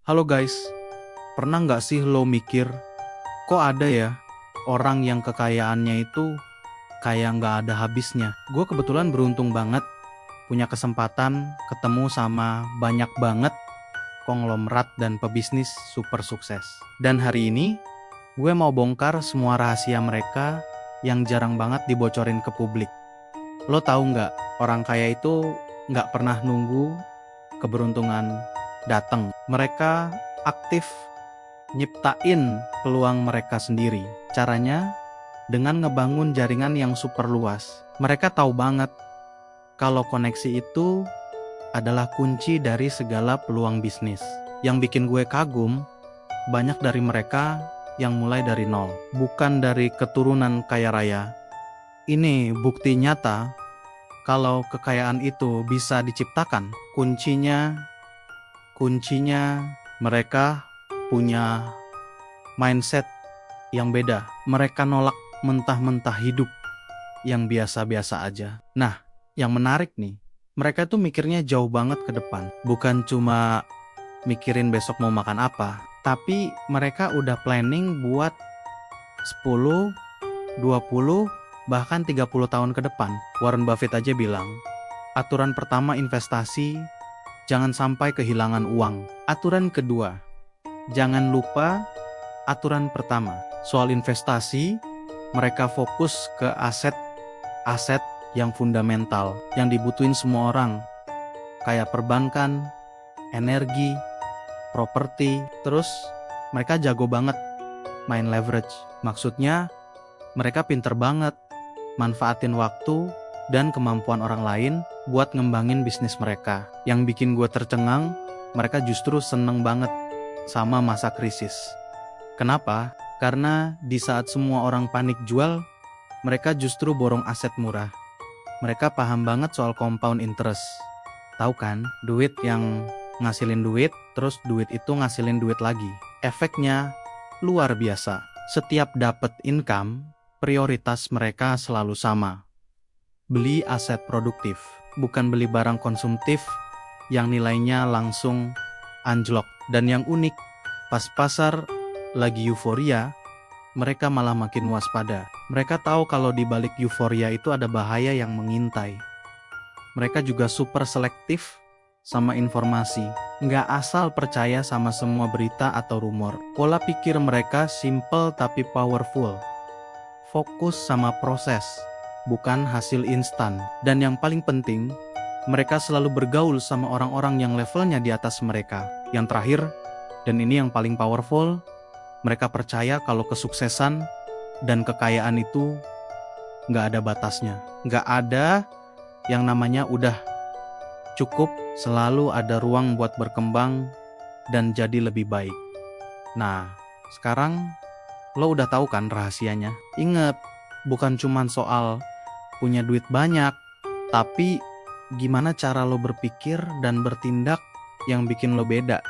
Halo guys, pernah nggak sih lo mikir, kok ada ya orang yang kekayaannya itu kayak nggak ada habisnya? Gue kebetulan beruntung banget punya kesempatan ketemu sama banyak banget konglomerat dan pebisnis super sukses. Dan hari ini gue mau bongkar semua rahasia mereka yang jarang banget dibocorin ke publik. Lo tahu nggak, orang kaya itu nggak pernah nunggu keberuntungan datang. Mereka aktif nyiptain peluang mereka sendiri. Caranya dengan ngebangun jaringan yang super luas. Mereka tahu banget kalau koneksi itu adalah kunci dari segala peluang bisnis. Yang bikin gue kagum, banyak dari mereka yang mulai dari nol, bukan dari keturunan kaya raya. Ini bukti nyata kalau kekayaan itu bisa diciptakan. Kuncinya mereka punya mindset yang beda. Mereka nolak mentah-mentah hidup yang biasa-biasa aja. Nah, yang menarik nih, mereka tuh mikirnya jauh banget ke depan. Bukan cuma mikirin besok mau makan apa, tapi mereka udah planning buat 10, 20, bahkan 30 tahun ke depan. Warren Buffett aja bilang, aturan pertama investasi, jangan sampai kehilangan uang. Aturan kedua, jangan lupa aturan pertama. Soal investasi, mereka fokus ke aset yang fundamental, yang dibutuhin semua orang, kayak perbankan, energi, properti. Terus mereka jago banget main leverage. Maksudnya mereka pinter banget manfaatin waktu dan kemampuan orang lain buat ngembangin bisnis mereka. Yang bikin gue tercengang, mereka justru seneng banget sama masa krisis. Kenapa? Karena di saat semua orang panik jual, mereka justru borong aset murah. Mereka paham banget soal compound interest. Tahu kan, duit yang ngasilin duit, terus duit itu ngasilin duit lagi. Efeknya luar biasa. Setiap dapat income, prioritas mereka selalu sama. Beli aset produktif, bukan beli barang konsumtif yang nilainya langsung anjlok. Dan yang unik, pas pasar lagi euforia, mereka malah makin waspada. Mereka tahu kalau di balik euforia itu ada bahaya yang mengintai. Mereka juga super selektif sama informasi. Nggak asal percaya sama semua berita atau rumor. Pola pikir mereka simple tapi powerful. Fokus sama proses, bukan hasil instan. Dan yang paling penting, mereka selalu bergaul sama orang-orang yang levelnya di atas mereka. Yang terakhir, dan ini yang paling powerful, mereka percaya kalau kesuksesan dan kekayaan itu nggak ada batasnya. Nggak ada yang namanya udah cukup, selalu ada ruang buat berkembang dan jadi lebih baik. Nah, sekarang lo udah tahu kan rahasianya? Ingat, bukan cuma soal punya duit banyak, tapi gimana cara lo berpikir dan bertindak yang bikin lo beda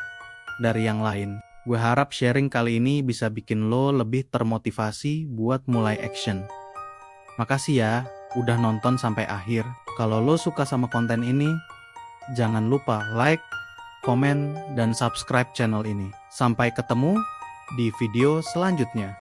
dari yang lain. Gue harap sharing kali ini bisa bikin lo lebih termotivasi buat mulai action. Makasih ya, udah nonton sampai akhir. Kalau lo suka sama konten ini, jangan lupa like, komen, dan subscribe channel ini. Sampai ketemu di video selanjutnya.